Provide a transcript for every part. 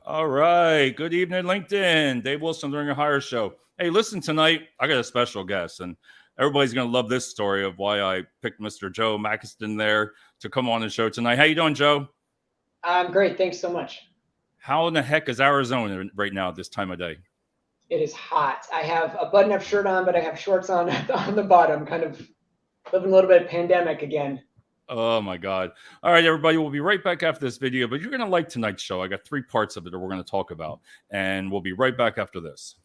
All right. Good evening, LinkedIn. Dave Wilson during a hire show. Hey, listen, tonight I got a special guest, and everybody's going to love this story of why I picked Mr. Joe Makston there to come on the show tonight. How you doing, Joe? I'm great. Thanks so much. How in the heck is Arizona right now at this time of day? It is hot. I have a button-up shirt on, but I have shorts on on the bottom, kind of living a little bit of pandemic again. Oh my God. All right, everybody, we'll be right back after this video, but you're going to like tonight's show. I got 3 parts of it that we're going to talk about, and we'll be right back after this.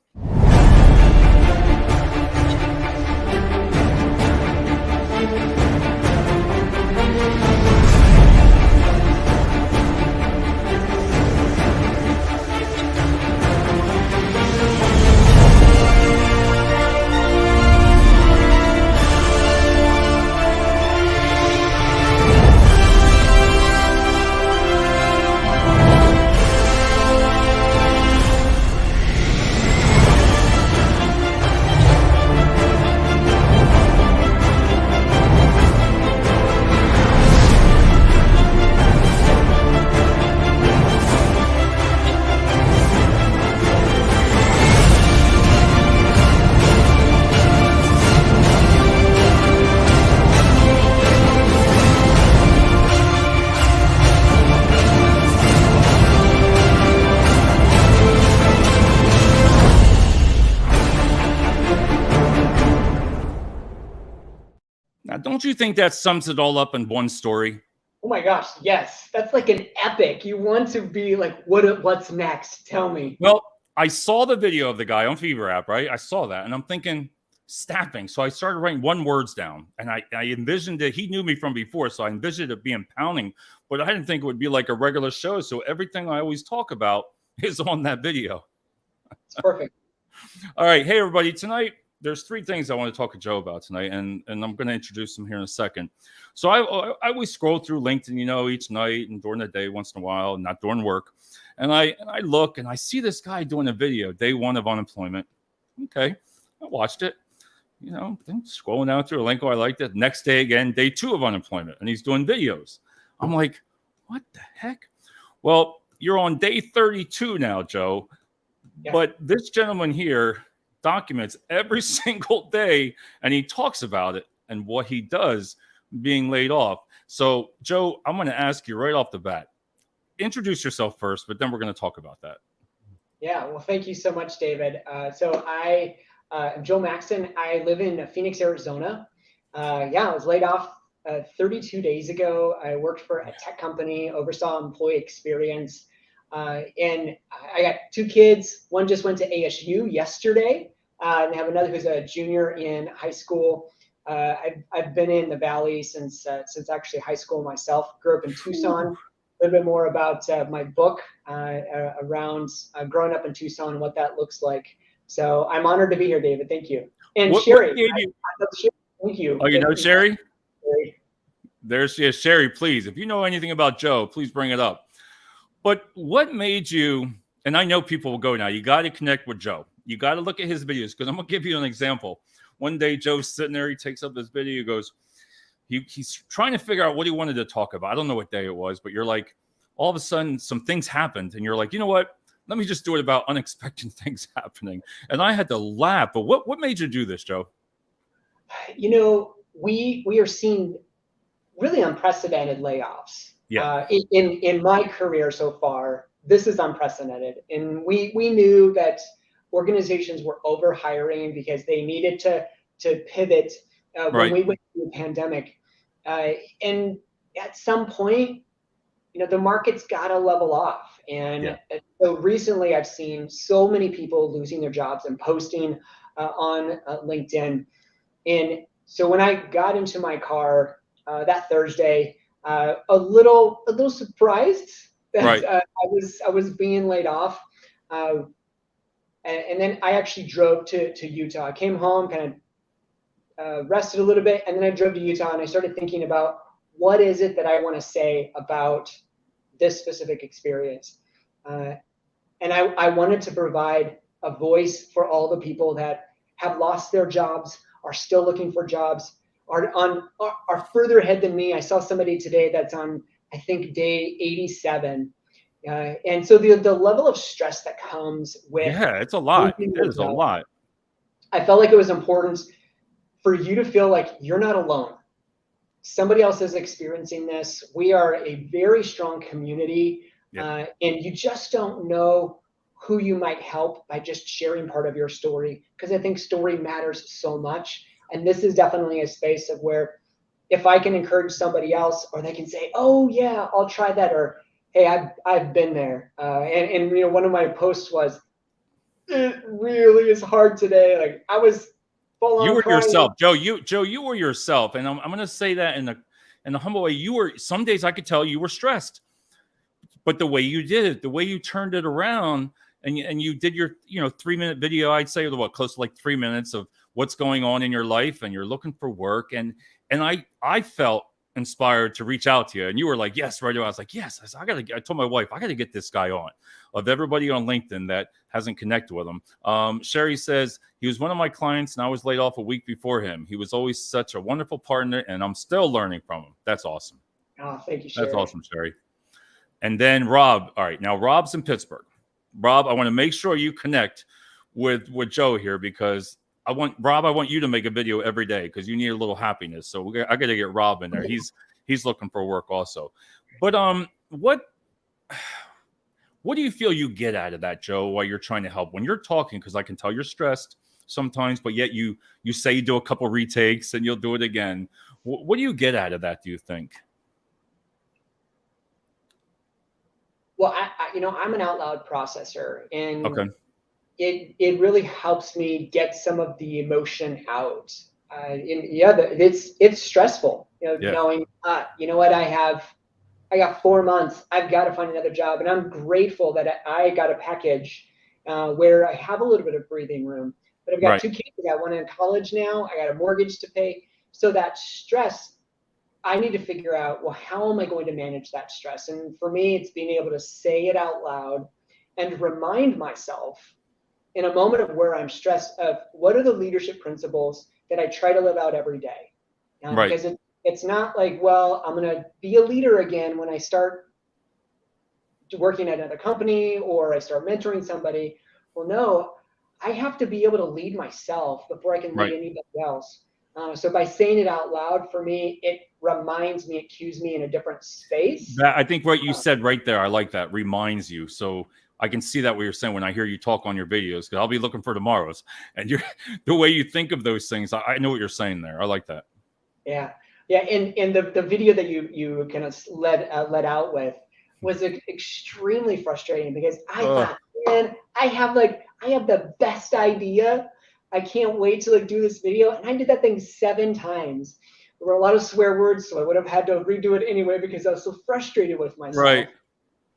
Now, don't you think that sums it all up in one story? Oh my gosh, yes. That's like an epic. You want to be like, what's next? Tell me. Well, I saw the video of the guy on Fever app, right? I saw that, and I'm thinking staffing. So I started writing one words down, and I envisioned it. He knew me from before, so I envisioned it being pounding, but I didn't think it would be like a regular show. So everything I always talk about is on that video. It's perfect. All right. Hey, everybody. Tonight, there's 3 things I want to talk to Joe about tonight, and I'm going to introduce him here in a second. So I always scroll through LinkedIn, each night and during the day once in a while, not during work. And I look and I see this guy doing a video, day 1 of unemployment. Okay. I watched it, scrolling down through a link. Oh, I liked it. Next day again, day 2 of unemployment. And he's doing videos. I'm like, what the heck? Well, you're on day 32 now, Joe. Yeah. But this gentleman here documents every single day, and he talks about it and what he does being laid off. So, Joe, I'm going to ask you right off the bat, introduce yourself first, but then we're going to talk about that. Yeah, well, thank you so much, David. So I am Joe Makston. I live in Phoenix, Arizona. I was laid off 32 days ago. I worked for a tech company, oversaw employee experience. And I got 2 kids. One just went to ASU yesterday, and I have another who's a junior in high school. I've been in the Valley since actually high school myself. Grew up in Tucson. A little bit more about my book around growing up in Tucson and what that looks like. So I'm honored to be here, David. Thank you. And Sherry, I love Sherry. Thank you. Oh, you know Sherry? There's Sherry. Please, if you know anything about Joe, please bring it up. But what made you, and I know people will go now, you got to connect with Joe. You got to look at his videos, because I'm going to give you an example. One day, Joe's sitting there, he takes up this video, he goes, he's trying to figure out what he wanted to talk about. I don't know what day it was, but you're like, all of a sudden, some things happened, and you're like, you know what? Let me just do it about unexpected things happening. And I had to laugh. But what made you do this, Joe? We are seeing really unprecedented layoffs. Yeah. In my career so far, this is unprecedented. And we knew that organizations were over hiring because they needed to pivot when we went through the pandemic. And at some point, the market's got to level off. And so recently I've seen so many people losing their jobs and posting on LinkedIn. And so when I got into my car that Thursday, a little surprised that I was being laid off. And then I actually drove to Utah. I came home, kind of rested a little bit, and then I drove to Utah, and I started thinking about what is it that I want to say about this specific experience. And I wanted to provide a voice for all the people that have lost their jobs, are still looking for jobs, are further ahead than me. I saw somebody today that's on, I think, day 87. And so the level of stress that comes with Yeah, it's a lot. losing It your is a job, lot. I felt like it was important for you to feel like you're not alone. Somebody else is experiencing this. We are a very strong community, Yeah. and you just don't know who you might help by just sharing part of your story, because I think story matters so much. And this is definitely a space of where if I can encourage somebody else, or they can say, "Oh yeah, I'll try that," or "Hey, I've been there." And you know, one of my posts was, "It really is hard today." Like I was full You on were crying. yourself, Joe. You were yourself, and I'm going to say that in a humble way. You were, some days I could tell you were stressed, but the way you did it, the way you turned it around, and you did your 3-minute video. I'd say what, close to like 3 minutes of what's going on in your life, and you're looking for work, and I felt inspired to reach out to you, and you were like, yes, right away. I was like, yes. I told my wife, I gotta get this guy on. Of everybody on LinkedIn that hasn't connected with him, Sherry says he was one of my clients, and I was laid off a week before him. He was always such a wonderful partner, and I'm still learning from him. That's awesome. Oh, thank you, That's Sherry. awesome, Sherry. And then Rob. All right, now Rob's in Pittsburgh. Rob, I want to make sure you connect with Joe here, because I want you to make a video every day, because you need a little happiness. So I got to get Rob in there. He's looking for work also. But what do you feel you get out of that, Joe, while you're trying to help when you're talking? Because I can tell you're stressed sometimes, but yet you say you do a couple retakes and you'll do it again. What do you get out of that, do you think? Well, I'm an out loud processor, and Okay. it really helps me get some of the emotion out. And yeah, it's stressful, Yeah. knowing, you know what, I got 4 months. I've got to find another job, and I'm grateful that I got a package where I have a little bit of breathing room. But I've got Right. 2 kids. I got one in college now. I got a mortgage to pay. So that stress, I need to figure out, well, how am I going to manage that stress? And for me, it's being able to say it out loud and remind myself in a moment of where I'm stressed of what are the leadership principles that I try to live out every day. Right. Because it's not like, well, I'm going to be a leader again when I start working at another company or I start mentoring somebody. Well, no, I have to be able to lead myself before I can lead Right. anybody else. So by saying it out loud, for me, it reminds me, it cues me in a different space. That, I think what you said right there, I like that. Reminds you. So I can see that what you're saying when I hear you talk on your videos, because I'll be looking for tomorrow's. And you're the way you think of those things. I know what you're saying there. I like that. Yeah, yeah, and the video that you kind of let out with was extremely frustrating, because I Oh, thought, man, I have the best idea. I can't wait to like do this video, and I did that thing 7 times. There were a lot of swear words, so I would have had to redo it anyway because I was so frustrated with right.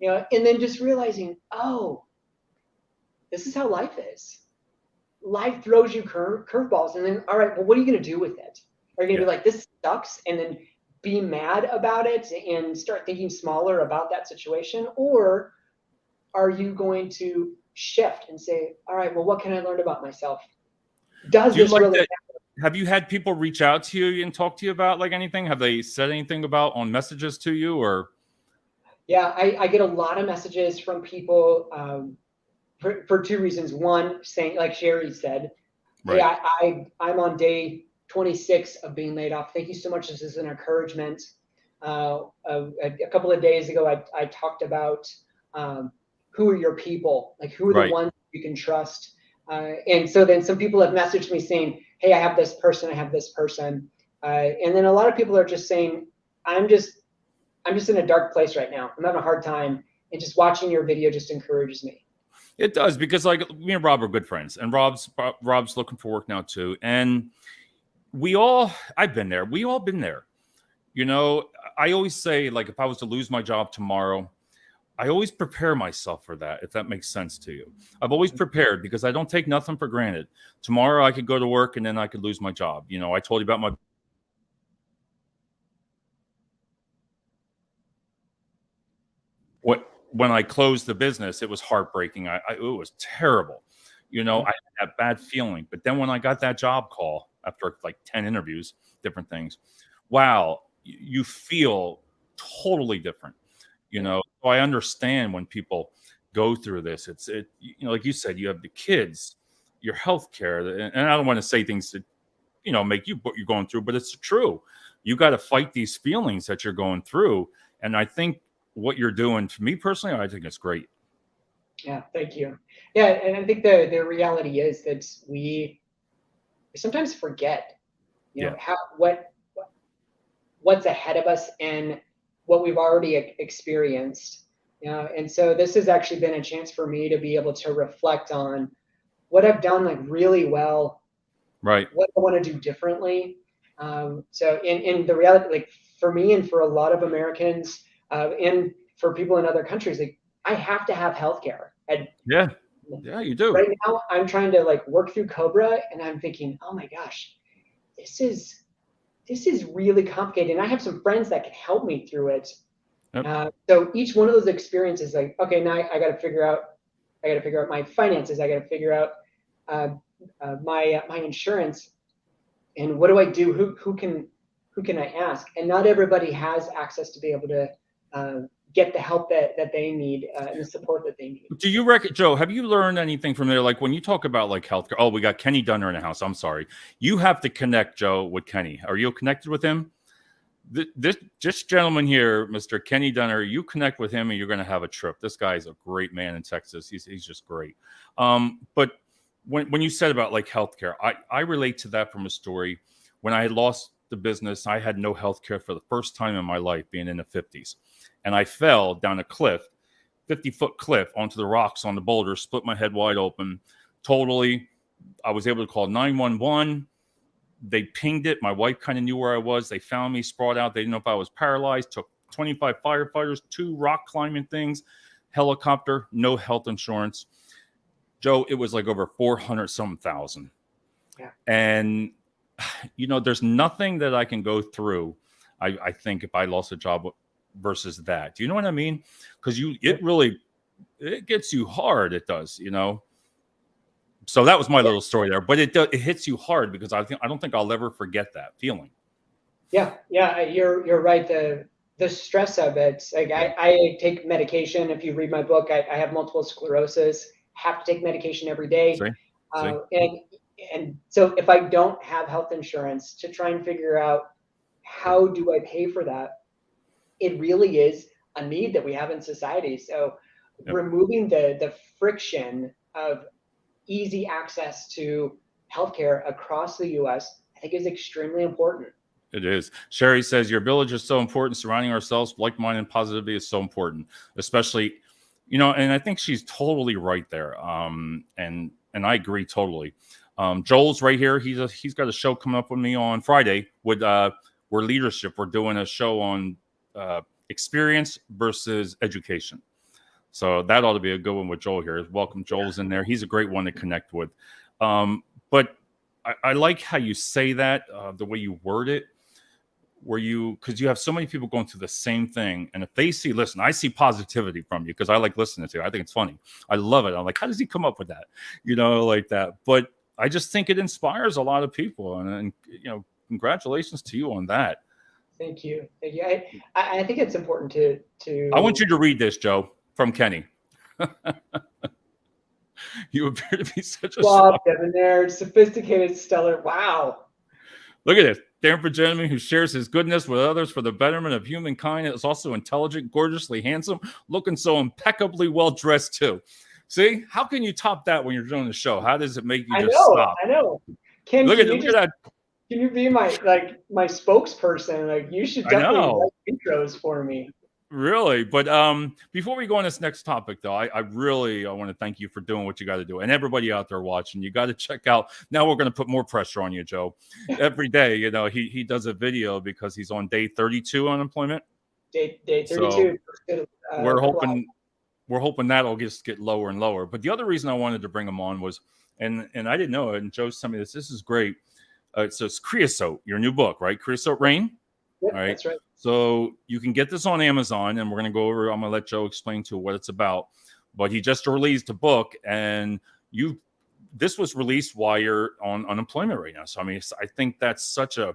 myself. And then just realizing, oh, this is how life is. Life throws you curveballs, and then all right, well, what are you going to do with it? Are you going to Yeah. be like, this sucks, and then be mad about it and start thinking smaller about that situation? Or are you going to shift and say, all right, well, what can I learn about myself? Does Do you this like really that? matter? Have you had people reach out to you and talk to you about like anything? Have they said anything about on messages to you, or Yeah, I get a lot of messages from people, for 2 reasons. One, saying, like Sherry said, hey, right? I'm on day 26 of being laid off. Thank you so much. This is an encouragement. A couple of days ago, I talked about, who are your people? Like, who are the Right. ones you can trust? And so then some people have messaged me saying, hey, I have this person, I have this person. And then a lot of people are just saying, I'm just in a dark place right now. I'm having a hard time. And just watching your video just encourages me. It does, because like me and Rob are good friends, and Rob's looking for work now too, and I've been there. We all been there. You know, I always say, like, if I was to lose my job tomorrow, I always prepare myself for that, if that makes sense to you. I've always prepared, because I don't take nothing for granted. Tomorrow I could go to work and then I could lose my job. You know, I told you about my what when I closed the business, it was heartbreaking. It was terrible. You know, I had that bad feeling. But then when I got that job call after like 10 interviews, different things, wow, you feel totally different. you know. So I understand when people go through this. Like you said, you have the kids, your health care, and I don't want to say things that, make you what you're going through, but it's true. You got to fight these feelings that you're going through. And I think what you're doing, to me personally, I think it's great. Yeah, thank you. Yeah, and I think the reality is that we sometimes forget, Yeah. how what's ahead of us and what we've already experienced. And so this has actually been a chance for me to be able to reflect on what I've done like really well, Right. what I want to do differently. So in the reality, like for me and for a lot of Americans, and for people in other countries, like I have to have healthcare. And Yeah. Yeah, you do. right now, I'm trying to like work through Cobra, and I'm thinking, oh my gosh, this is really complicated. And I have some friends that can help me through it. Yep. So each one of those experiences, like, okay, now I got to figure out my finances. I got to figure out my insurance, and what do I do? Who can I ask? And not everybody has access to be able to get the help that they need, and the support that they need. Do you reckon, Joe, have you learned anything from there? Like when you talk about like healthcare, oh, we got Kenny Dunner in the house. I'm sorry. You have to connect, Joe, with Kenny. Are you connected with him? This gentleman here, Mr. Kenny Dunner, you connect with him and you're going to have a trip. This guy's a great man in Texas. He's just great. But when you said about like healthcare, I relate to that from a story. When I had lost the business, I had no healthcare for the first time in my life, being in the 50s. And I fell down a cliff, 50-foot cliff, onto the rocks on the boulder, split my head wide open. Totally. I was able to call 911. They pinged it. My wife kind of knew where I was. They found me sprawled out. They didn't know if I was paralyzed. Took 25 firefighters, 2 rock climbing things, helicopter, no health insurance. Joe, it was like over 400 some thousand. Yeah. And, there's nothing that I can go through, I think, if I lost a job versus that. Do you know what I mean? Because it gets you hard. It does, So that was my little story there, but it hits you hard because I don't think I'll ever forget that feeling. Yeah, you're right. The stress of it. Like I take medication. If you read my book, I have multiple sclerosis. Have to take medication every day. And so if I don't have health insurance, to try and figure out how do I pay for that, it really is a need that we have in society. So removing the friction of easy access to healthcare across the U.S., I think, is extremely important. It is. Sherry says your village is so important. Surrounding ourselves with like-minded positivity is so important, especially, and I think she's totally right there. And I agree totally. Joel's right here. He's got a show coming up with me on Friday with we're leadership. We're doing a show on experience versus education. So that ought to be a good one with Joel here. Welcome, Joel's in there. He's a great one to connect with. But I like how you say that, the way you word it, because you have so many people going through the same thing. And if they listen, I see positivity from you because I like listening to you. I think it's funny. I love it. I'm like, how does he come up with that? Like that. But I just think it inspires a lot of people. And congratulations to you on that. Thank you. I think it's important to. I want you to read this, Joe, from Kenny. You appear to be such a debonair, sophisticated, stellar. Wow. Look at this. Stanford gentleman who shares his goodness with others for the betterment of humankind is also intelligent, gorgeously handsome, looking so impeccably well dressed too. See, how can you top that when you're doing the show? How does it make you stop? I know. Ken, look at that. Can you be my spokesperson? Like, you should definitely write intros for me. Really, but before we go on this next topic, though, I really want to thank you for doing what you got to do, and everybody out there watching, you got to check out. Now we're going to put more pressure on you, Joe. Every day, he does a video because he's on day 32 unemployment. Day 32. So we're hoping that'll just get lower and lower. But the other reason I wanted to bring him on was, and I didn't know it, and Joe sent me this. This is great. So it's Creosote, your new book, right? Creosote Rain. Yep, all right. That's right. So you can get this on Amazon, and we're going to go over. I'm going to let Joe explain to what it's about. But he just released a book, and this was released while you're on unemployment right now. So I mean, I think that's such a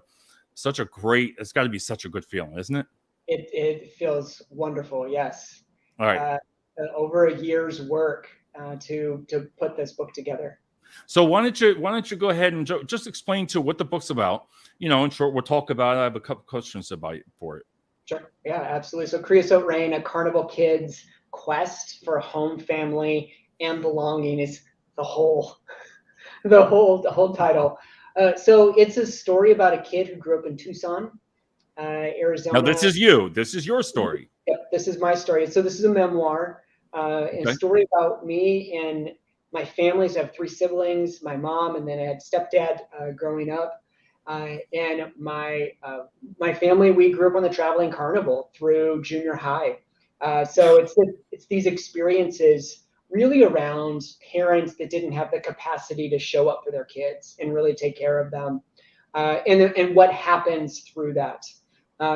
great. It's got to be such a good feeling, isn't it? It feels wonderful. Yes. All right. Over a year's work to put this book together. So why don't you go ahead and just explain to what the book's about? In short, we'll talk about it. I have a couple questions about it for it. Sure. Yeah, absolutely. So Creosote Rain, a carnival kid's quest for home, family, and belonging is the whole the whole title. So it's a story about a kid who grew up in Tucson, Now, Arizona. this is you. This is your story. Yep, this is my story. So this is a memoir, a Okay. story about me and my families. I have three siblings, my mom, and then I had stepdad growing up. And my family, we grew up on the traveling carnival through junior high. So it's these experiences really around parents that didn't have the capacity to show up for their kids and really take care of them, and what happens through that.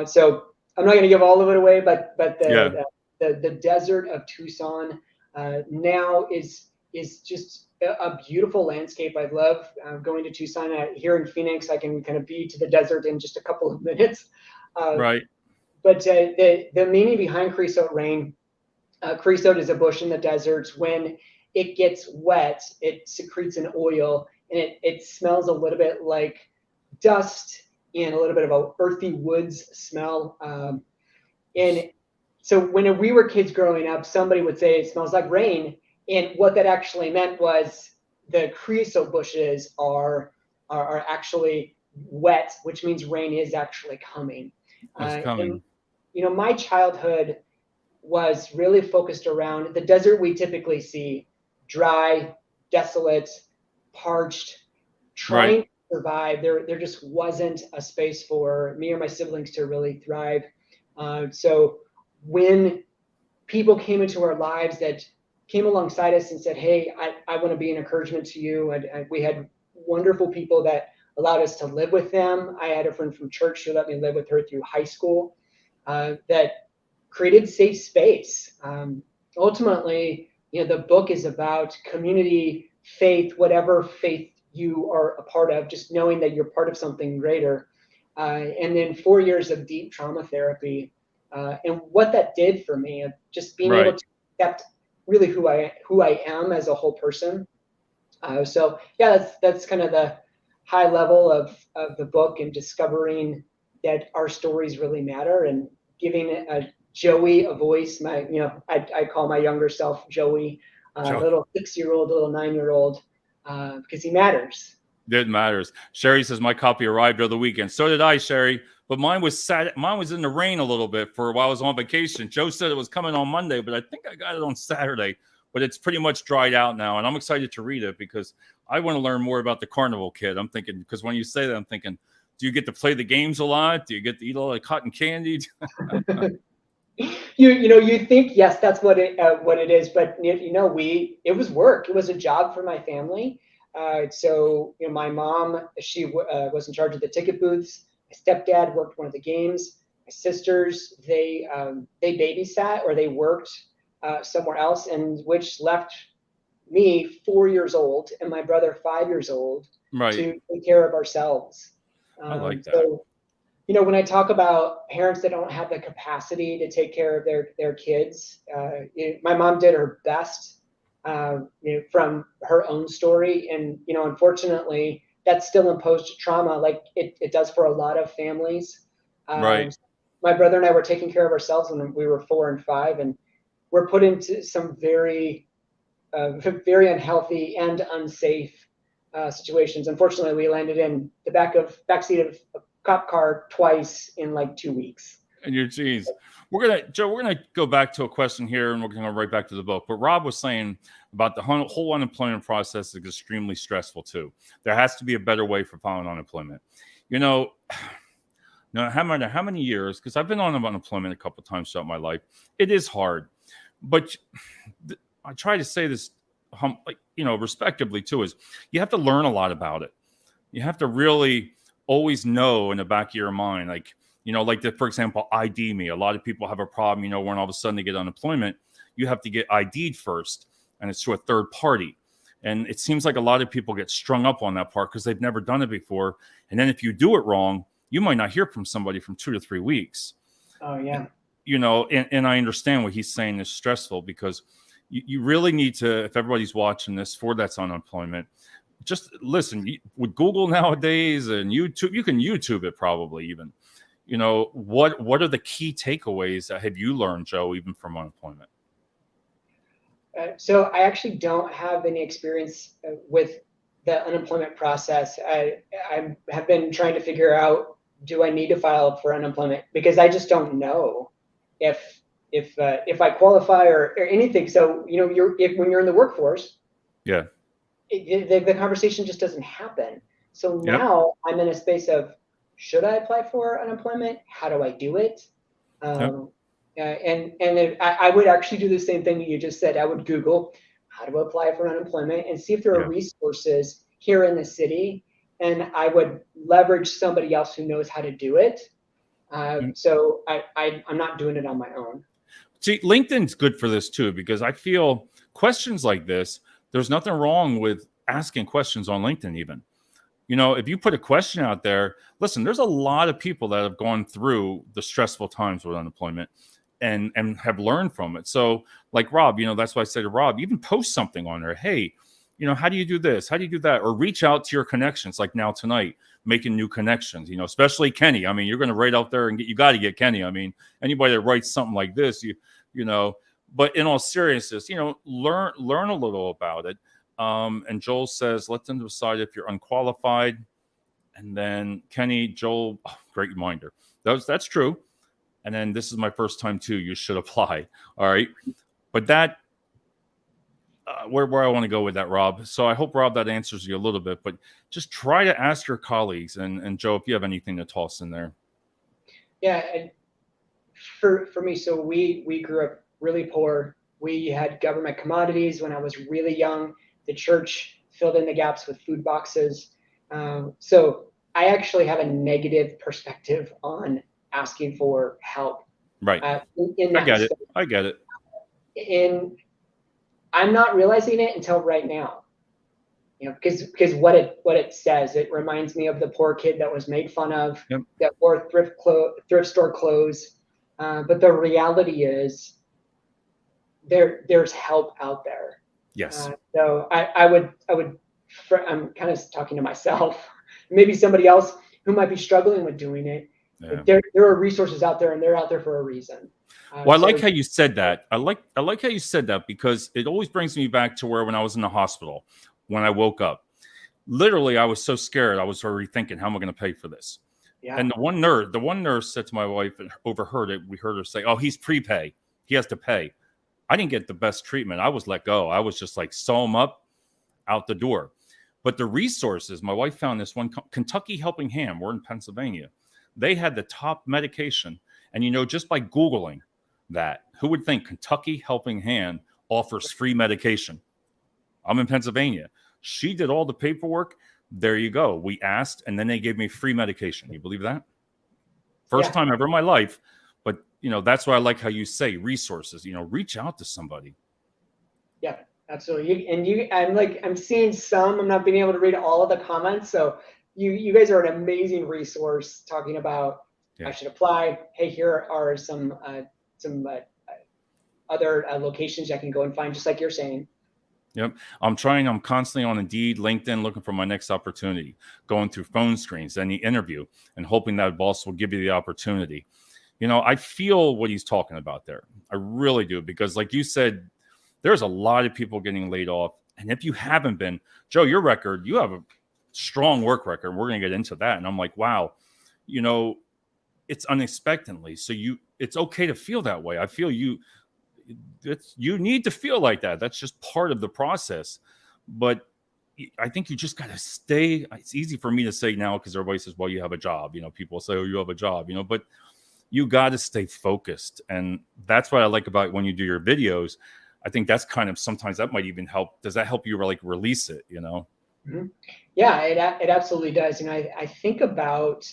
So I'm not going to give all of it away, but Yeah. the desert of Tucson now is just a beautiful landscape. I love going to Tucson. Here in Phoenix, I can kind of be to the desert in just a couple of minutes. Right. But the meaning behind creosote rain, creosote is a bush in the deserts. When it gets wet, it secretes an oil, and it smells a little bit like dust and a little bit of a earthy woods smell. And so when we were kids growing up, somebody would say it smells like rain, and what that actually meant was the creosote bushes are actually wet, which means rain is actually coming. It's And coming. my childhood was really focused around the desert we typically see: dry, desolate, parched, Right. trying to survive. There just wasn't a space for me or my siblings to really thrive. So when people came into our lives that came alongside us and said, "Hey, I want to be an encouragement to you," and we had wonderful people that allowed us to live with them. I had a friend from church who let me live with her through high school, that created safe space. Ultimately, the book is about community, faith, whatever faith you are a part of, just knowing that you're part of something greater. And then 4 years of deep trauma therapy, and what that did for me, just being able Right. to accept really who I am as a whole person. So yeah, that's kind of the high level of the book, and discovering that our stories really matter, and giving a Joey a voice. I call my younger self Joey, a Joe, little 6-year-old, a little 9-year-old, because he matters. it matters. Sherry says my copy arrived over the weekend. So did I, Sherry. But mine was sad. Mine was in the rain a little bit for while I was on vacation. Joe said it was coming on Monday, but I think I got it on Saturday. But it's pretty much dried out now, and I'm excited to read it because I want to learn more about the carnival kid. I'm thinking, because when you say that, I'm thinking, do you get to play the games a lot? Do you get to eat a lot of cotton candy? You think, yes, that's what it is, but it was work. It was a job for my family. So my mom, she was in charge of the ticket booths. My stepdad worked one of the games. My sisters, they babysat, or they worked somewhere else, and which left me 4 years old and my brother 5 years old Right. to take care of ourselves. I like that. So when I talk about parents that don't have the capacity to take care of their kids, my mom did her best, from her own story, and unfortunately, that's still imposed trauma, like it does for a lot of families. Right. My brother and I were taking care of ourselves when we were 4 and 5, and we're put into some very, very unhealthy and unsafe situations. Unfortunately, we landed in the backseat of a cop car twice in like 2 weeks. And your geez. Joe, we're gonna go back to a question here, and we're gonna go right back to the book. But Rob was saying about the whole unemployment process is extremely stressful too. There has to be a better way for filing unemployment. No matter how many years, because I've been on unemployment a couple of times throughout my life, it is hard. But I try to say this, respectively too, is you have to learn a lot about it. You have to really always know in the back of your mind, for example, ID me. A lot of people have a problem, when all of a sudden they get unemployment, you have to get ID'd first, and it's through a third party. And it seems like a lot of people get strung up on that part because they've never done it before. And then if you do it wrong, you might not hear from somebody from 2 to 3 weeks. Oh yeah. You know, and I understand what he's saying is stressful, because you really need to, if everybody's watching this for that's unemployment, just listen. With Google nowadays and YouTube, you can YouTube it probably even. You know, what are the key takeaways that have you learned, Joe, even from unemployment? So I actually don't have any experience with the unemployment process. I have been trying to figure out, do I need to file for unemployment, because I just don't know if if I qualify or anything. So you know, when you're in the workforce, Yeah. the conversation just doesn't happen. So Yep. now I'm in a space of, should I apply for unemployment? How do I do it? Yep. I would actually do the same thing that you just said. I would Google how to apply for unemployment and see if there are Yeah. resources here in the city, and I would leverage somebody else who knows how to do it. So I'm not doing it on my own. See, LinkedIn's good for this too, because I feel questions like this, there's nothing wrong with asking questions on LinkedIn even. You know, if you put a question out there, listen, there's a lot of people that have gone through the stressful times with unemployment and have learned from it. So, like Rob, you know, that's why I say to Rob, even post something on there. Hey, you know, how do you do this? How do you do that? Or reach out to your connections, like now tonight, making new connections, you know, especially Kenny. I mean, you're going to write out there and you got to get Kenny. I mean, anybody that writes something like this, you know, but in all seriousness, you know, learn a little about it. And Joel says, let them decide if you're unqualified. And then Kenny, Joel, oh, great reminder. That's true. And then this is my first time too. You should apply. All right. But that, where I want to go with that, Rob. So I hope, Rob, that answers you a little bit, but just try to ask your colleagues. And Joe, if you have anything to toss in there. Yeah, and for me, so we grew up really poor. We had government commodities when I was really young. The church filled in the gaps with food boxes. So I actually have a negative perspective on asking for help Right. in I that get it. space. I get it. And I'm not realizing it until right now. You know, because what it says, it reminds me of the poor kid that was made fun of, Yep. that wore thrift store clothes. But the reality is, there's help out there. Yes. So I would I'm kind of talking to myself, maybe somebody else who might be struggling with doing it. Yeah. There are resources out there, and they're out there for a reason. Well, I So like how you said that. I like how you said that, because it always brings me back to where when I was in the hospital, when I woke up, literally I was so scared. I was already thinking, how am I going to pay for this? yeah, And the one nurse said to my wife, and overheard it. We heard her say, "Oh, he's prepay. He has to pay." I didn't get the best treatment. I was let go. I was just like, sew him up, out the door. But the resources, my wife found this one, Kentucky Helping Hand. We're in Pennsylvania. They had the top medication. And, you know, just by Googling that, who would think Kentucky Helping Hand offers free medication? I'm in Pennsylvania. She did all the paperwork. There you go. We asked, and then they gave me free medication. You believe that? First yeah, time ever in my life. But, you know, that's why I like how you say resources. You know, reach out to somebody. yeah, absolutely. I'm seeing some. I'm not being able to read all of the comments. So you guys are an amazing resource talking about, I Yeah. should apply. Hey, here are some other locations I can go and find, just like you're saying. Yep. I'm constantly on Indeed, LinkedIn, looking for my next opportunity, going through phone screens, any interview, and hoping that boss will give you the opportunity. You know, I feel what he's talking about there. I really do, because like you said, there's a lot of people getting laid off. And if you haven't been, Joe, your record, you have a strong work record. We're going to get into that. And I'm like, wow, you know, it's unexpectedly. So it's okay to feel that way. I feel you need to feel like that. That's just part of the process. But I think you just got to stay. It's easy for me to say now because everybody says, well, you have a job. You know, people say, oh, you have a job, you know, but you got to stay focused. And that's what I like about when you do your videos. I think that's kind of, sometimes that might even help. Does that help you like release it, you know? Mm-hmm. Yeah, it absolutely does. You know, I think about,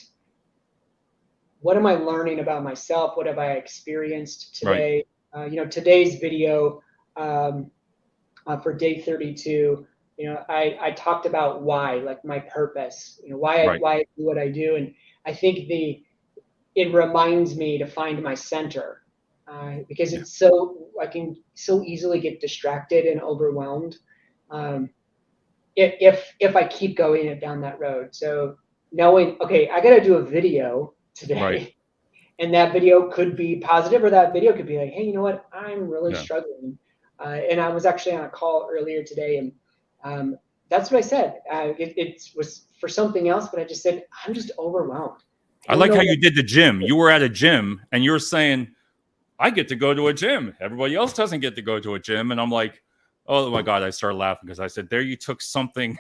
what am I learning about myself? What have I experienced Right. today? You know, today's video for day 32, you know, I talked about why, like my purpose, you know, why Right. I do what I do. And I think it reminds me to find my center, because Yeah. I can so easily get distracted and overwhelmed, if I keep going it down that road. So knowing, okay, I got to do a video Right. today, and that video could be positive, or that video could be like, hey, you know what, I'm really Yeah. struggling. And I was actually on a call earlier today, and that's what I said. It was for something else, but I just said, I'm just overwhelmed. I I don't like know how what. you did the gym. You were at a gym and you were saying, I get to go to a gym. Everybody else doesn't get to go to a gym. And I'm like, oh my God, I started laughing because I said, there you took something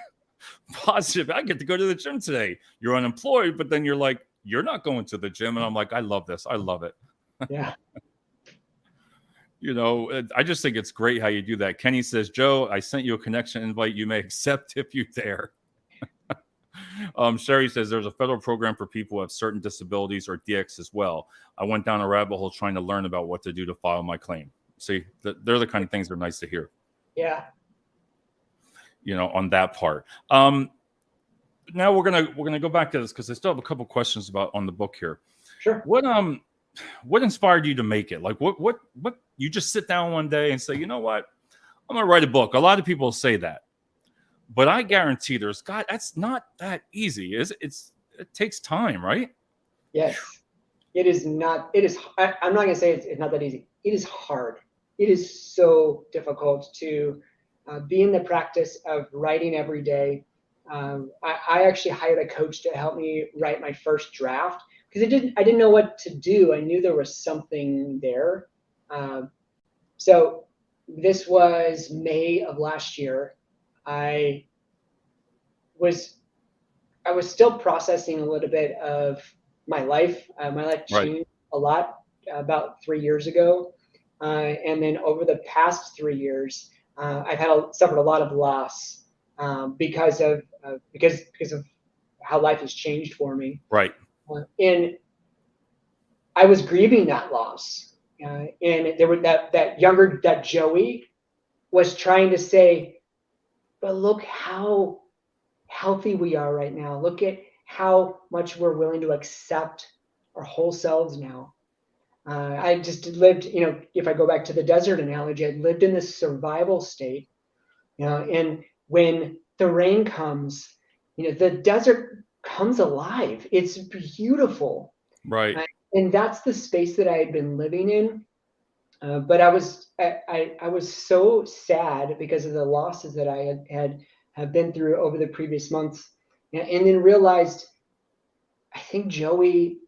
positive. I get to go to the gym today. You're unemployed, but then you're like, you're not going to the gym. And I'm like, I love this. I love it. Yeah. I just think it's great how you do that. Kenny says, Joe, I sent you a connection invite. You may accept if you dare. Sherry says there's a federal program for people who have certain disabilities or DX as well. I went down a rabbit hole trying to learn about what to do to file my claim. See, they're the kind of things that are nice to hear, Yeah. on that part. Now we're gonna go back to this because I still have a couple questions on the book here. Sure. What inspired you to make it? Like what you just sit down one day and say, you know what, I'm gonna write a book. A lot of people say that. But I guarantee that's not that easy. It takes time, right? Yes. It is not. It is. I'm not going to say it's not that easy. It is hard. It is so difficult to be in the practice of writing every day. I actually hired a coach to help me write my first draft because I didn't know what to do. I knew there was something there. So this was May of last year. I was still processing a little bit of my life. My life Right. changed a lot about 3 years ago, and then over the past 3 years, I've suffered a lot of loss, because of how life has changed for me. Right. And I was grieving that loss, and there were that Joey was trying to say, but look how healthy we are right now. Look at how much we're willing to accept our whole selves now. I just lived, if I go back to the desert analogy, I lived in this survival state, and when the rain comes, the desert comes alive. It's beautiful. Right. And that's the space that I had been living in. But I was so sad because of the losses that I have been through over the previous months, and then realized I think Joey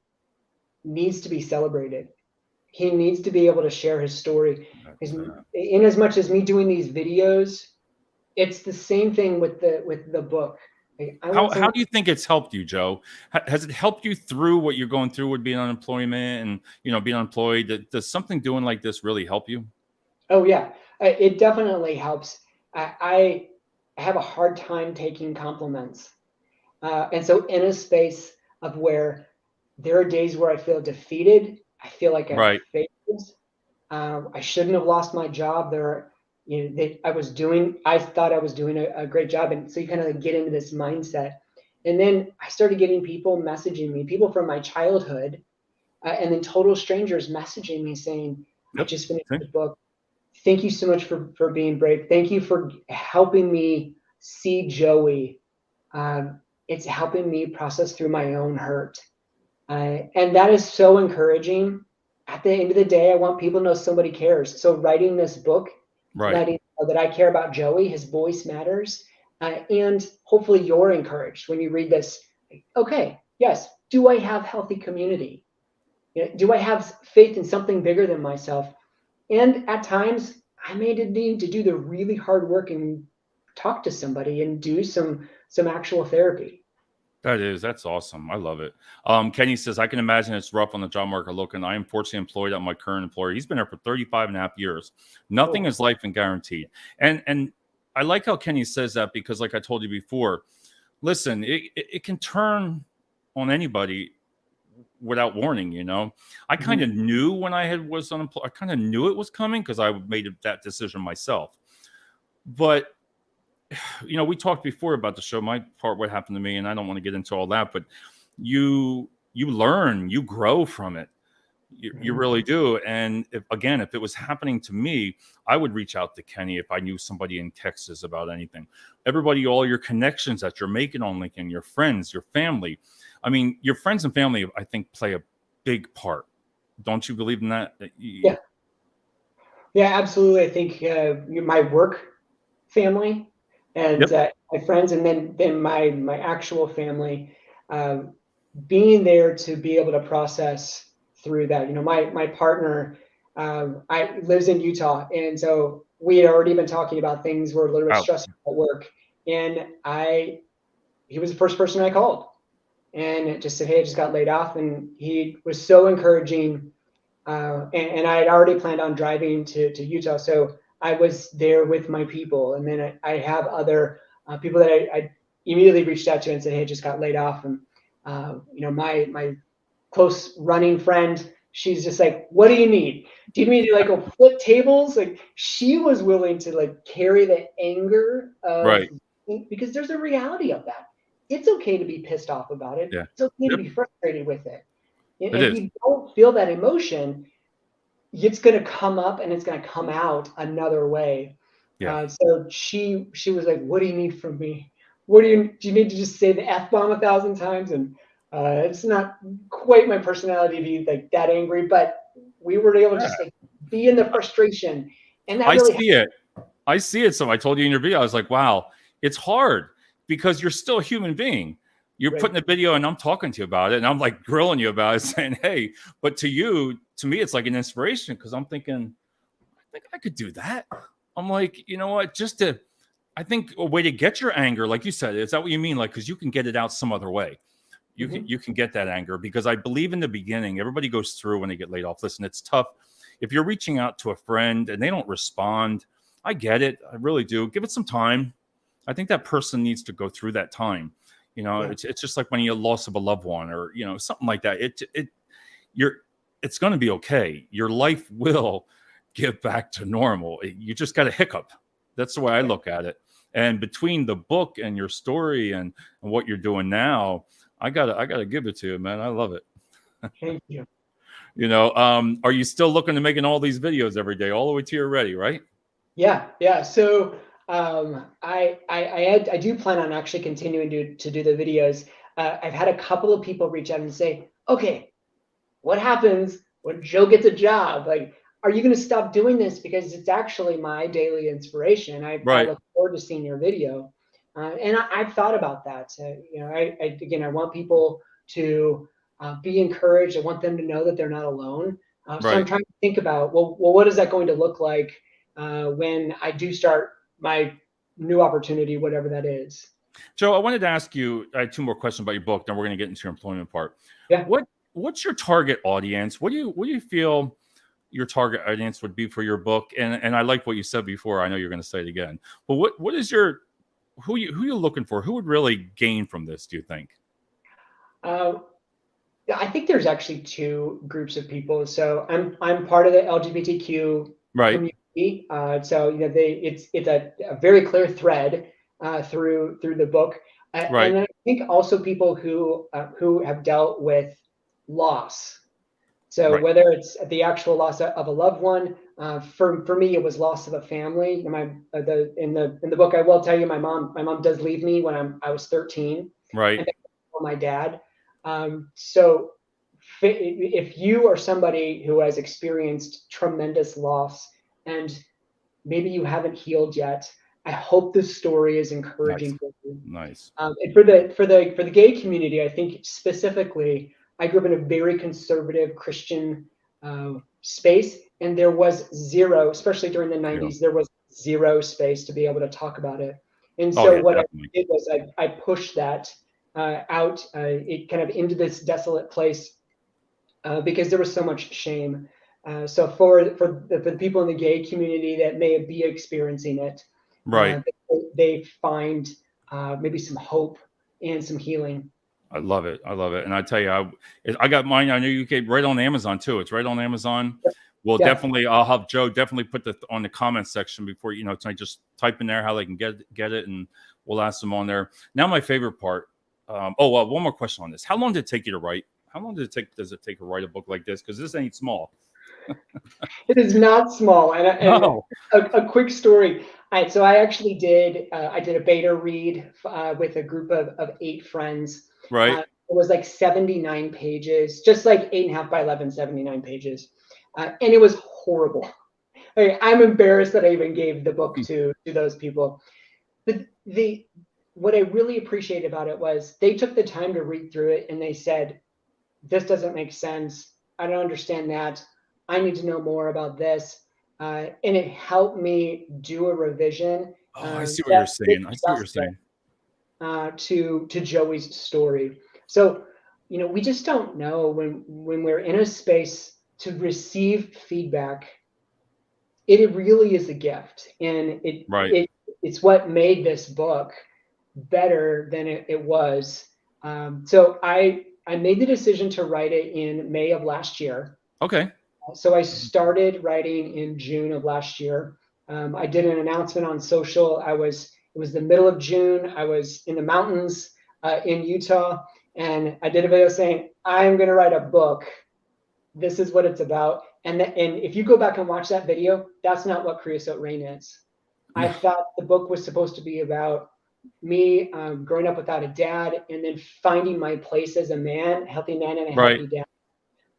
needs to be celebrated. He needs to be able to share his story. In as much as me doing these videos, it's the same thing with the book. How do you think it's helped you, Joe? Has it helped you through what you're going through with being unemployment and being unemployed? Does something doing like this really help you? Oh yeah, it definitely helps. I have a hard time taking compliments, and so in a space of where there are days where I feel defeated, I feel like I've Right. failed. I shouldn't have lost my job. I thought I was doing a great job, and so you kind of get into this mindset. And then I started getting people messaging me, people from my childhood, and then total strangers messaging me saying, "I Yep. just finished Okay. the book. Thank you so much for being brave. Thank you for helping me see Joey. It's helping me process through my own hurt." And that is so encouraging. At the end of the day, I want people to know somebody cares. So writing this book, Right. letting know that I care about Joey, his voice matters, and hopefully you're encouraged when you read this. Okay, yes. Do I have healthy community? Do I have faith in something bigger than myself? And at times, I may need to do the really hard work and talk to somebody and do some actual therapy. That's awesome. I love it. Kenny says, I can imagine it's rough on the job market looking. I am fortunately employed at my current employer. He's been there for 35 and a half years. Nothing Oh, is life and guaranteed. And I like how Kenny says that because, like I told you before, listen, it can turn on anybody without warning. I kind of knew when was unemployed. I kind of knew it was coming because I made that decision myself. But we talked before about the show, my part, what happened to me, and I don't want to get into all that, but you you learn, you grow from it. You really do. And if it was happening to me, I would reach out to Kenny if I knew somebody in Texas about anything. Everybody, all your connections that you're making on LinkedIn, your friends, your family. I mean, your friends and family, I think, play a big part. Don't you believe in that? Yeah. Yeah, absolutely. I think my work family and Yep. my friends, and then my actual family, uh, being there to be able to process through that. You know, my partner, I lives in Utah, and so we had already been talking about things were a little bit Out. stressful at work, and he was the first person I called, and just said, hey, I just got laid off, and he was so encouraging. And I had already planned on driving to Utah, so I was there with my people, and then I have other people that I immediately reached out to and said, "Hey, I just got laid off," and you know, my close running friend, she's just like, "What do you need? Do you need me to like go flip tables?" Like she was willing to like carry the anger of Right. because there's a reality of that. It's okay to be pissed off about it. Yeah. It's okay to Yep. be frustrated with it. And It if is. you don't feel that emotion, it's going to come up and it's going to come out another way. Yeah. So she was like, "What do you need from me? What do you need to just say the F bomb 1,000 times?" And it's not quite my personality to be like that angry, but we were able to Yeah. just like be in the frustration, and that I really see it. I see it. So I told you in your video, I was like, wow, it's hard because you're still a human being. You're right, putting a video and I'm talking to you about it and I'm like grilling you about it, saying, hey, but to me, it's like an inspiration because I'm thinking, I think I could do that. I'm like, you know what? I think a way to get your anger, like you said, is that what you mean? Like, because you can get it out some other way. mm-hmm. You can get that anger because I believe in the beginning, everybody goes through when they get laid off. Listen, it's tough. If you're reaching out to a friend and they don't respond, I get it. I really do. Give it some time. I think that person needs to go through that time. You know, Yeah, it's just like when you loss of a loved one or, you know, something like that. You're, it's going to be okay. Your life will get back to normal. You just got a hiccup. That's the way I look at it. And between the book and your story and what you're doing now, I gotta give it to you, man. I love it. thank you. You know, are you still looking to making all these videos every day, all the way to you're ready, right? Yeah, yeah. So I do plan on actually continuing to do the videos. I've had a couple of people reach out and say, "Okay, what happens when Joe gets a job? Like, are you going to stop doing this? Because it's actually my daily inspiration. I Right, look forward to seeing your video." And I've thought about that. You know, again, I want people to be encouraged. I want them to know that they're not alone. So I'm right. trying to think about, well, what is that going to look like when I do start my new opportunity, whatever that is? Joe, I wanted to ask you. I had two more questions about your book. Then we're going to get into your employment part. Yeah. What's your target audience? What do you feel your target audience would be for your book? And I like what you said before. I know you're going to say it again. But what is your who you looking for? Who would really gain from this? Do you think? Uh, Yeah, I think there's actually two groups of people. So I'm part of the LGBTQ Right, community. So you know it's a very clear thread through the book, right, and I think also people who have dealt with loss. So right, whether it's the actual loss of a loved one, for me it was loss of a family. In the book I will tell you my mom does leave me when I was 13, right. and then my dad. So if you are somebody who has experienced tremendous loss and maybe you haven't healed yet, I hope this story is Nice, encouraging for you. nice. And for the gay community, I think specifically, I grew up in a very conservative Christian space, and there was zero, especially during the Yeah. 90s, there was zero space to be able to talk about it. And Oh so yeah, what I definitely. did was I pushed that out, it kind of into this desolate place because there was so much shame. So for the people in the gay community that may be experiencing it, Right. they find maybe some hope and some healing. I love it. I love it. And I tell you, I got mine. I know you get right on Amazon too. It's right on Amazon. We'll Yeah. definitely. I'll have Joe definitely put the on the comment section before tonight. Just type in there how they can get it, and we'll ask them on there. Now, my favorite part. Oh well, one more question on this. How long did it take you to write? How long does it take to write a book like this? Because this ain't small. It is not small. And No. a quick story. So I actually did I did a beta read with a group of 8 friends. Right. It was like 79 pages, just like 8.5 by 11, 79 pages, and it was horrible. I'm embarrassed that I even gave the book to those people. The what I really appreciate about it was they took the time to read through it and they said, "This doesn't make sense. I don't understand that. I need to know more about this." And it helped me do a revision Oh, I see what you're that did saying. I see what you're saying. to Joey's story. So, we just don't know when we're in a space to receive feedback. It really is a gift, and Right. it's what made this book better than it was. So I made the decision to write it in May of last year. Okay. So I started writing in June of last year. I did an announcement on social. It was the middle of June. I was in the mountains in Utah, and I did a video saying, "I'm going to write a book. This is what it's about." And if you go back and watch that video, that's not what Creosote Rain is. I thought the book was supposed to be about me growing up without a dad and then finding my place as a man, healthy man and a Right. healthy dad.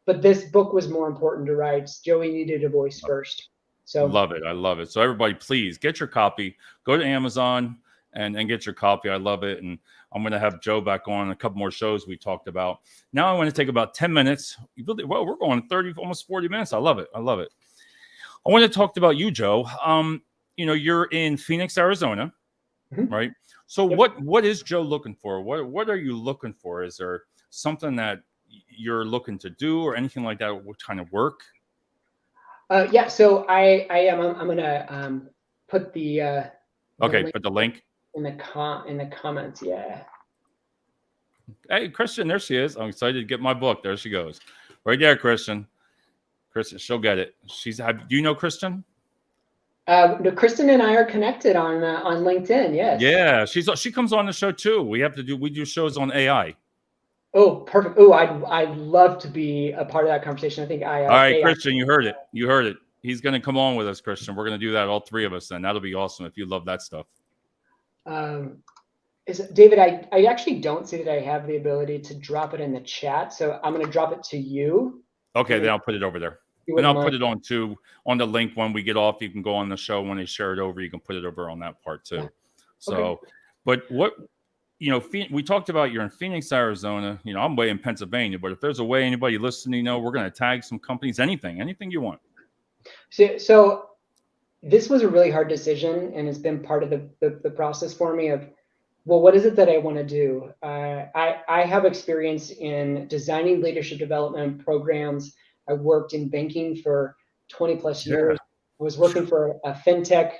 But this book was more important to write. Joey needed a voice first. So Love it. I love it. So everybody, please get your copy. Go to Amazon and get your copy. I love it. And I'm going to have Joe back on a couple more shows we talked about. Now I want to take about 10 minutes. Well, we're going 30, almost 40 minutes. I love it. I love it. I want to talk about you, Joe. You're in Phoenix, Arizona, right? So Yep. what is Joe looking for? What are you looking for? Is there something that you're looking to do or anything like that? What kind of work? Yeah, so I am. I'm gonna put the Okay, put the link in the comments. Yeah. Hey, Christian, there she is. I'm excited to get my book. There she goes, right there, Christian. Christian, she'll get it. Do you know Christian? No, Kristen and I are connected on LinkedIn. Yes. Yeah, she comes on the show too. We do shows on AI. Oh, perfect. Oh, I'd love to be a part of that conversation. I think All right, AI. Christian, you heard it. You heard it. He's going to come on with us, Christian. We're going to do that, all 3 of us. Then that'll be awesome if you love that stuff. David, I actually don't see that I have the ability to drop it in the chat, so I'm going to drop it to you. Okay, then I'll put it over there. And I'll put it on the link when we get off. You can go on the show when they share it over. You can put it over on that part too. Yeah. So, okay. But we talked about you're in Phoenix, Arizona. I'm way in Pennsylvania. But if there's a way anybody listening, we're going to tag some companies, anything you want. So this was a really hard decision, and it's been part of the process for me of, well, what is it that I want to do? I have experience in designing leadership development programs. I worked in banking for 20 plus years. I was working for a fintech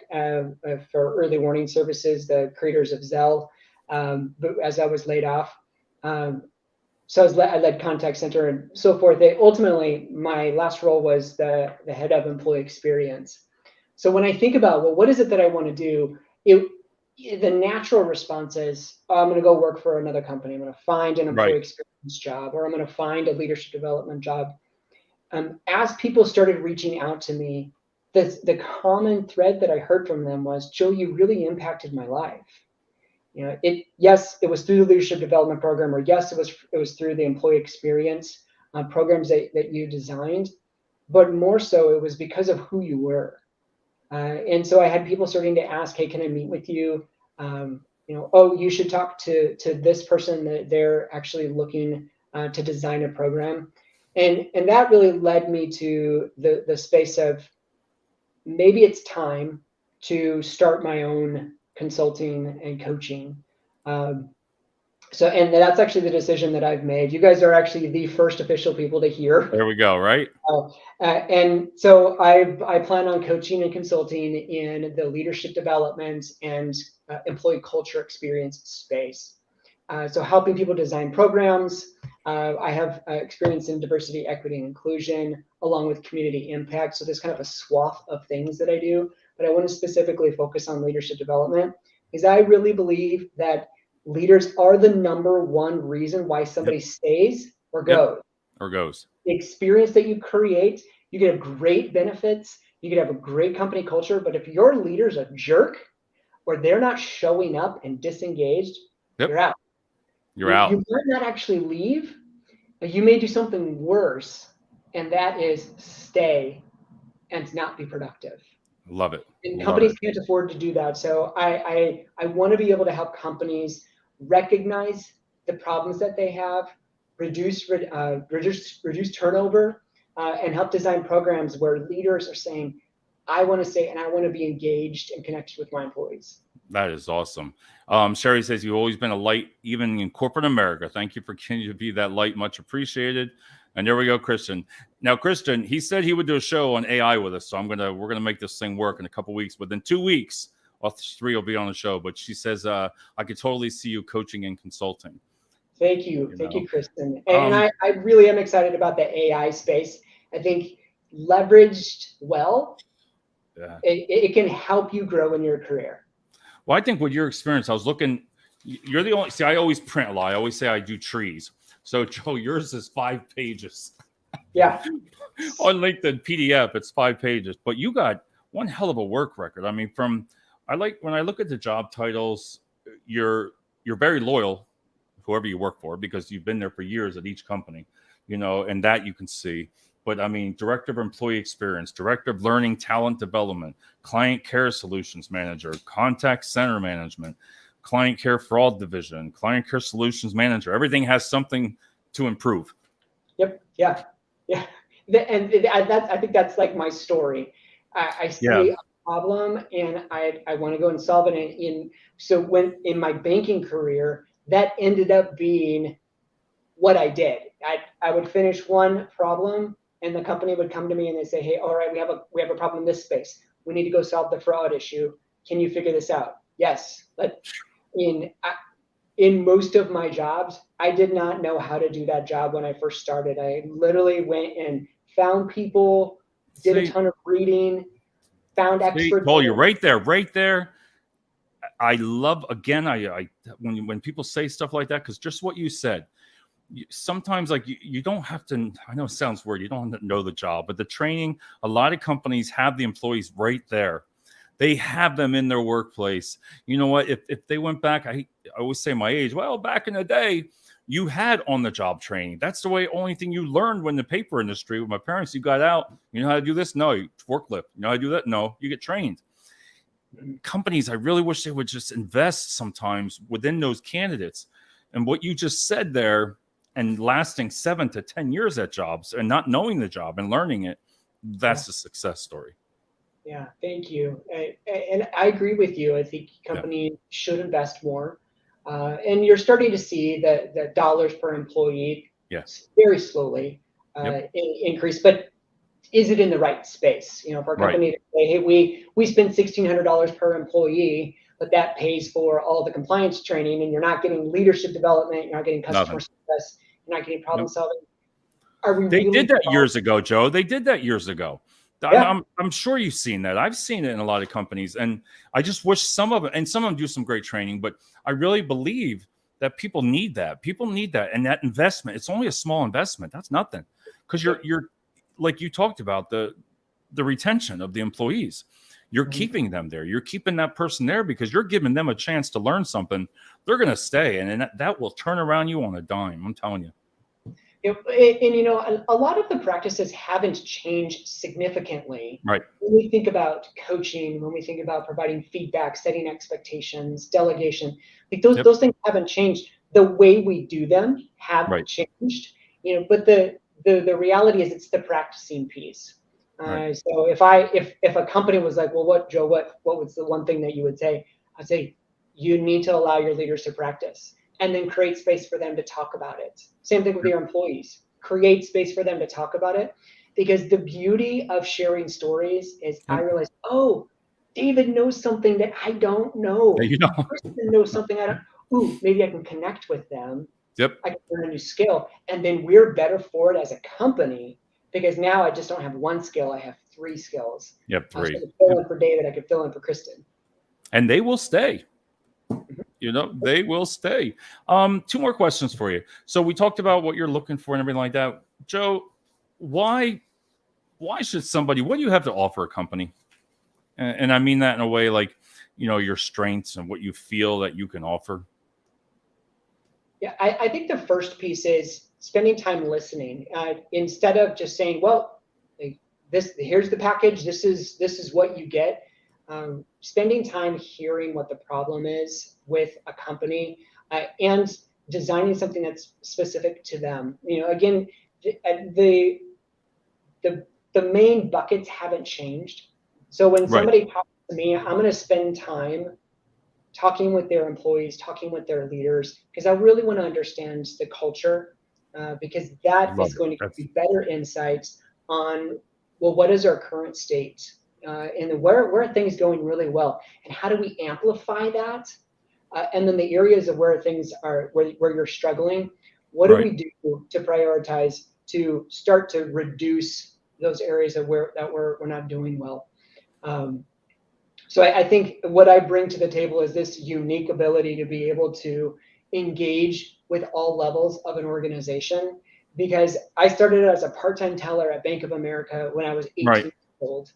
for early warning services, the creators of Zelle, but as I was laid off. So I led contact center and so forth. Ultimately, my last role was the head of employee experience. So when I think about, well, what is it that I want to do? The natural response is, I'm going to go work for another company. I'm going to find an employee experience job, or I'm going to find a leadership development job. As people started reaching out to me, the common thread that I heard from them was, Joe, you really impacted my life. Yes, it was through the leadership development program, or yes, it was through the employee experience programs that you designed, but more so it was because of who you were. And so I had people starting to ask, hey, can I meet with you? Oh, you should talk to this person that they're actually looking to design a program. And that really led me to the space of maybe it's time to start my own consulting and coaching. And that's actually the decision that I've made. You guys are actually the first official people to hear. There we go, right? And so I plan on coaching and consulting in the leadership development and employee culture experience space. So helping people design programs. I have experience in diversity, equity, and inclusion, along with community impact. So there's kind of a swath of things that I do, but I want to specifically focus on leadership development because I really believe that leaders are the number one reason why somebody stays or goes. or goes. The experience that you create, you can have great benefits, you can have a great company culture, but if your leader's a jerk or they're not showing up and disengaged, Yep. you're out. You're You out. might not actually leave, but you may do something worse, and that is stay and not be productive. Love it. And Love companies it. can't afford to do that. So I want to be able to help companies recognize the problems that they have, reduce turnover, and help design programs where leaders are saying, I want to say, and I want to be engaged and connected with my employees. That is awesome. Sherry says you've always been a light, even in corporate America. Thank you for continuing to be that light. Much appreciated. And there we go, Christian. Now, Christian, he said he would do a show on AI with us, so we're gonna make this thing work in a couple weeks. Within 2 weeks, all three will be on the show. But she says I could totally see you coaching and consulting. Thank you, Kristen. And I really am excited about the AI space. I think leveraged well, yeah. it can help you grow in your career. Well, I think with your experience, I was looking. You're the only. See, I always print a lot. I always say I do trees. So, Joe, yours is 5 pages. Yeah. On LinkedIn PDF, it's 5 pages. But you got one hell of a work record. I mean, when I look at the job titles, you're very loyal, whoever you work for, because you've been there for years at each company, and that you can see. But I mean, Director of Employee Experience, Director of Learning Talent Development, Client Care Solutions Manager, Contact Center Management, Client Care Fraud Division, Client Care Solutions Manager. Everything has something to improve. Yep. Yeah. Yeah. I think that's like my story. I see a problem and I want to go and solve it. So when in my banking career, that ended up being what I did. I would finish one problem and the company would come to me and they say, hey, all right, we have a problem in this space. We need to go solve the fraud issue. Can you figure this out? Yes. But in most of my jobs, I did not know how to do that job when I first started. I literally went and found people, did a ton of reading, found experts. Oh, you're right there. I love, again, I when people say stuff like that, because just what you said, sometimes like you don't have to, I know it sounds weird, you don't have to know the job, but the training, a lot of companies have the employees right there. They have them in their workplace. You know what? If they went back, I always say my age. Well, back in the day, you had on-the-job training. That's the only thing you learned when the paper industry with my parents. You got out. You know how to do this? No. Forklift. You know how to do that? No. You get trained. Companies, I really wish they would just invest sometimes within those candidates. And what you just said there, and lasting 7 to 10 years at jobs and not knowing the job and learning it, that's a success story. Yeah, thank you. And I agree with you. I think companies should invest more. And you're starting to see the dollars per employee very slowly increase. But is it in the right space? For a company to say, hey, we spend $1,600 per employee, but that pays for all the compliance training, and you're not getting leadership development, you're not getting customer success, you're not getting problem solving. They did that years ago, Joe. They did that years ago. I'm sure you've seen that. I've seen it in a lot of companies, and I just wish some of them do some great training, but I really believe that people need that. People need that, and that investment. It's only a small investment. That's nothing, because you're like you talked about the retention of the employees. You're keeping them there. You're keeping that person there because you're giving them a chance to learn something. They're going to stay, and that will turn around you on a dime. I'm telling you. And a lot of the practices haven't changed significantly. Right. When we think about coaching, when we think about providing feedback, setting expectations, delegation, like those things haven't changed. The way we do them have changed. But the reality is it's the practicing piece. So if a company was like, well, what, Joe, what was the one thing that you would say? I'd say you need to allow your leaders to practice. And then create space for them to talk about it. Same thing with your employees. Create space for them to talk about it. Because the beauty of sharing stories is I realize, oh, David knows something that I don't know. Kristen knows something I don't. Ooh, maybe I can connect with them. Yep. I can learn a new skill. And then we're better for it as a company because now I just don't have one skill. I have 3 skills. Yep, 3. So I could fill in for David. I could fill in for Kristen. And they will stay. They will stay. 2 more questions for you. So we talked about what you're looking for and everything like that. Joe, why should somebody? What do you have to offer a company? And I mean that in a way like, your strengths and what you feel that you can offer. Yeah, I think the first piece is spending time listening instead of just saying, "Well, like, here's the package. This is what you get." Spending time hearing what the problem is with a company and designing something that's specific to them. Again, the the the main buckets haven't changed. So when Right. somebody talks to me, I'm going to spend time talking with their employees, talking with their leaders, because I really want to understand the culture, because that Love is it. going to give That's you better insights on, well, what is our current state, and where are things going really well, and how do we amplify that, and then the areas of where things are where you're struggling, what do right. we do to prioritize to start to reduce those areas of where that we're not doing well. So I think what I bring to the table is this unique ability to be able to engage with all levels of an organization, because I started as a part-time teller at Bank of America when I was 18 Right. years old.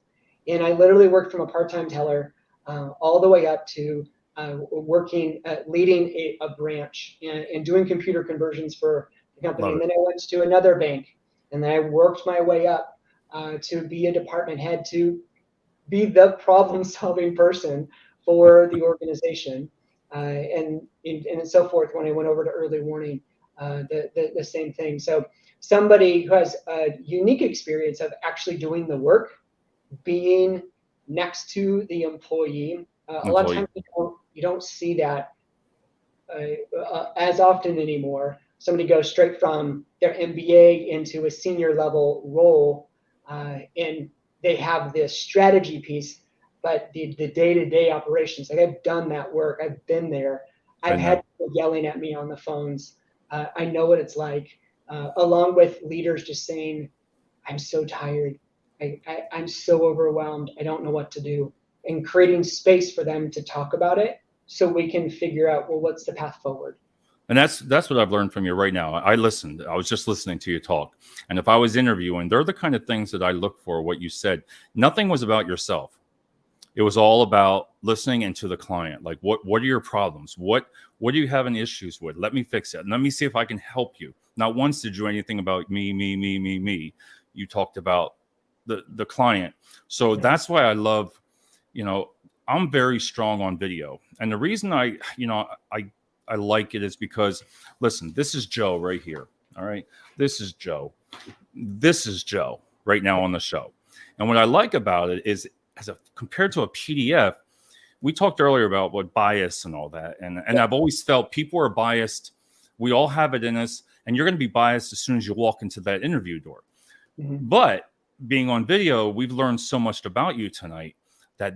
And I literally worked from a part-time teller all the way up to working, leading a branch and doing computer conversions for the company. Love And it. then I went to another bank, and then I worked my way up to be a department head, to be the problem solving person for the organization, and so forth. When I went over to early warning, the same thing. So somebody who has a unique experience of actually doing the work, being next to the employee. A lot of Employee. times you don't see that as often anymore. Somebody goes straight from their MBA into a senior level role, and they have this strategy piece, but the day-to-day operations, like, I've done that work, I've been there, I've Been there. had people yelling at me on the phones. I know what it's like, along with leaders just saying, "I'm so tired. I'm so overwhelmed. I don't know what to do," and creating space for them to talk about it so we can figure out, well, what's the path forward. And that's what I've learned from you right now. I listened. I was just listening to you talk. And if I was interviewing, they're the kind of things that I look for, what you said. Nothing was about yourself. It was all about listening into the client. Like, what are your problems? What are you having issues with? Let me fix it. And let me see if I can help you. Not once did you anything about me, me, me, me, me. You talked about the client. So Yeah. that's why I love, you know, I'm very strong on video. And the reason I like it is because, listen, this is Joe right here. All right. This is Joe. This is Joe right now on the show. And what I like about it is, compared to a PDF, we talked earlier about what bias and all that. And Yeah. I've always felt people are biased. We all have it in us. And you're going to be biased as soon as you walk into that interview door. Mhm. But being on video, we've learned so much about you tonight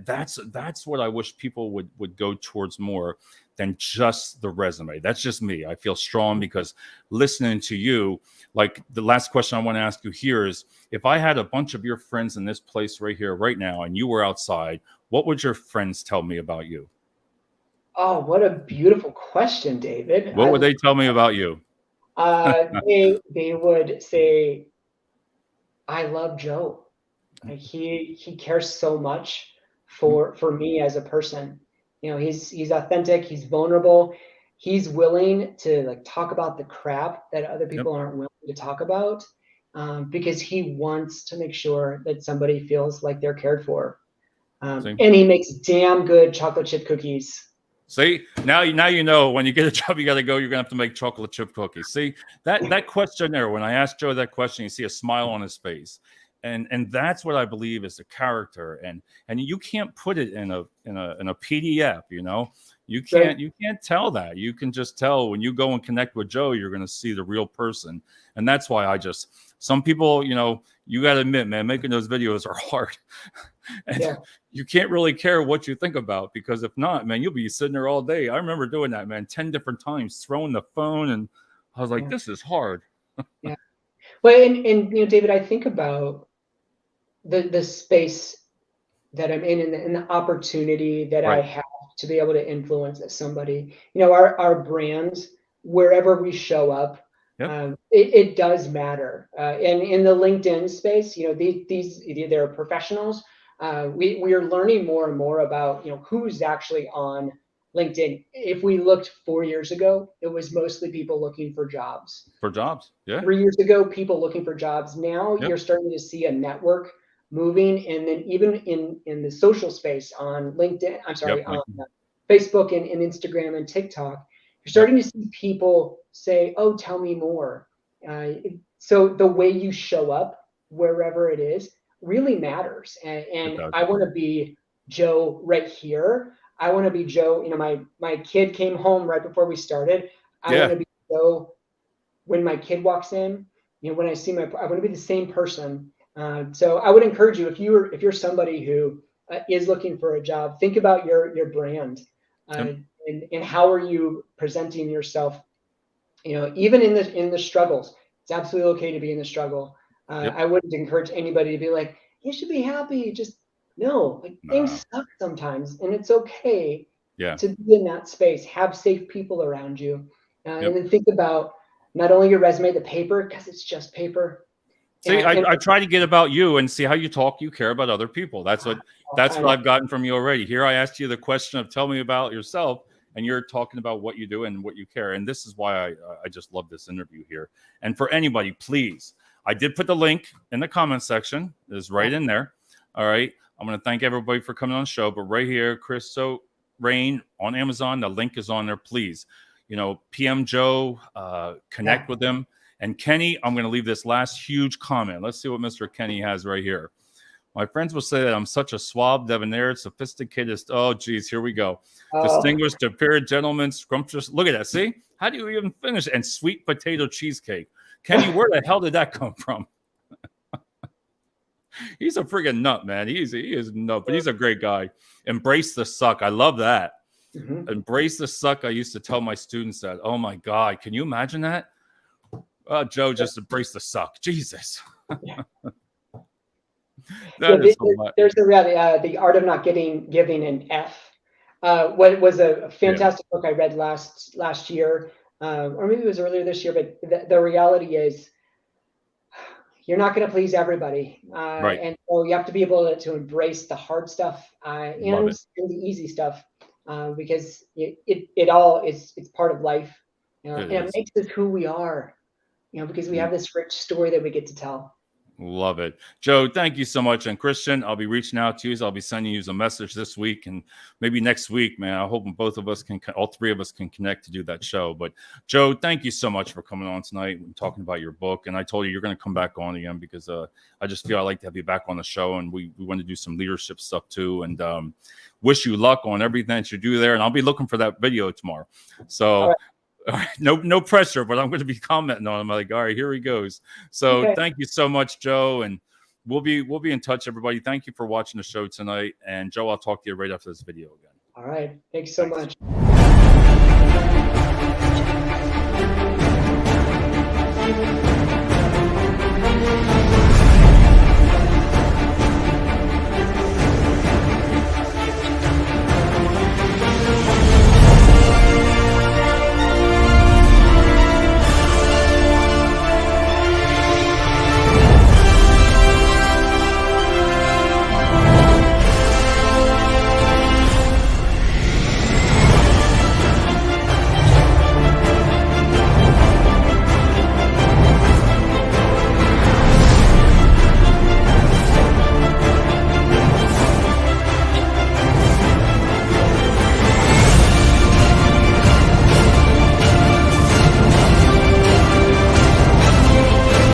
that's what I wish people would go towards more than just the resume. That's just me. I feel strong because listening to you, like, the last question I want to ask you here is, if I had a bunch of your friends in this place right here, right now, and you were outside, what would your friends tell me about you? Oh, what a beautiful question, David. What would they tell me about you? They would say, "I love Joe. Like, he cares so much for me as a person. He's authentic. He's vulnerable. He's willing to, like, talk about the crap that other Yep. people aren't willing to talk about, because he wants to make sure that somebody feels like they're cared for. See? And he makes damn good chocolate chip cookies." See, now you know when you get a job, you got to go. You're gonna have to make chocolate chip cookies. See that question there. When I asked Joe that question, you see a smile on his face, and that's what I believe is the character. And you can't put it in a PDF. Right? You can't tell that. You can just tell when you go and connect with Joe, you're gonna see the real person. And that's why some people, you got to admit, man, making those videos are hard. And Yeah. you can't really care what you think about, because if not, man, you'll be sitting there all day. I remember doing that, man, 10 different times, throwing the phone, and I was like, Yeah. this is hard. Yeah. Well, and David, I think about the space that I'm in, and the opportunity that I Right. have to be able to influence somebody. Our brands, wherever we show up, Yep. It does matter. And in the LinkedIn space, they're professionals. We are learning more and more about, who's actually on LinkedIn. If we looked 4 years ago, it was mostly people looking for jobs. For jobs. Yeah. 3 years ago, people looking for jobs. Now Yep. you're starting to see a network moving, and then even in the social space on LinkedIn, on Facebook and Instagram and TikTok, you're starting to see people say, "Oh, tell me more." So the way you show up wherever it is really matters. And I want to be Joe right here. I want to be Joe. My kid came home right before we started. I want to be Joe when my kid walks in. When I want to be the same person. So I would encourage you, if you're somebody who is looking for a job, think about your brand, and how are you presenting yourself. Even in the struggles, it's absolutely okay to be in the struggle. I wouldn't encourage anybody to be like, you should be happy. Just no, things suck sometimes, and it's okay to be in that space. Have safe people around you, and then think about not only your resume, the paper, because it's just paper. See, I try to get about you and see how you talk. You care about other people. That's what I've gotten from you already. Here, I asked you the question of tell me about yourself, and you're talking about what you do and what you care. And this is why I just love this interview here. And for anybody, please, I did put the link in the comment section. It's right in there. All right. I'm going to thank everybody for coming on the show. But right here, Chris Rain on Amazon, the link is on there. Please, PM Joe, connect with him. And Kenny, I'm going to leave this last huge comment. Let's see what Mr. Kenny has right here. My friends will say that I'm such a suave, debonair, sophisticated. Oh, geez, here we go. Distinguished, appeared, gentleman, scrumptious. Look at that. See? How do you even finish? And sweet potato cheesecake. Kenny, where the hell did that come from? He's a friggin' nut, man. He is nut, but he's a great guy. Embrace the suck. I love that. Mm-hmm. Embrace the suck. I used to tell my students that. Oh, my God. Can you imagine that? Joe, just embrace the suck. Jesus. There's the reality. The Art of Not Giving an F. What was a fantastic book I read last year, or maybe it was earlier this year. But the reality is, you're not going to please everybody, and so you have to be able to embrace the hard stuff and the easy stuff, because it all is it's part of life, and it makes us who we are, because we have this rich story that we get to tell. Love it. Joe, thank you so much. And Christian, I'll be reaching out to you. So I'll be sending you a message this week and maybe next week, man. I hope all three of us can connect to do that show. But Joe, thank you so much for coming on tonight and talking about your book. And I told you you're going to come back on again because I just feel I like to have you back on the show. And we want to do some leadership stuff too. And wish you luck on everything that you do there. And I'll be looking for that video tomorrow. So all right, no pressure, but I'm going to be commenting on him. I'm like, all right, here he goes. So Thank you so much, Joe, and we'll be in touch, everybody. Thank you for watching the show tonight, and Joe, I'll talk to you right after this video again. All right, thanks so much.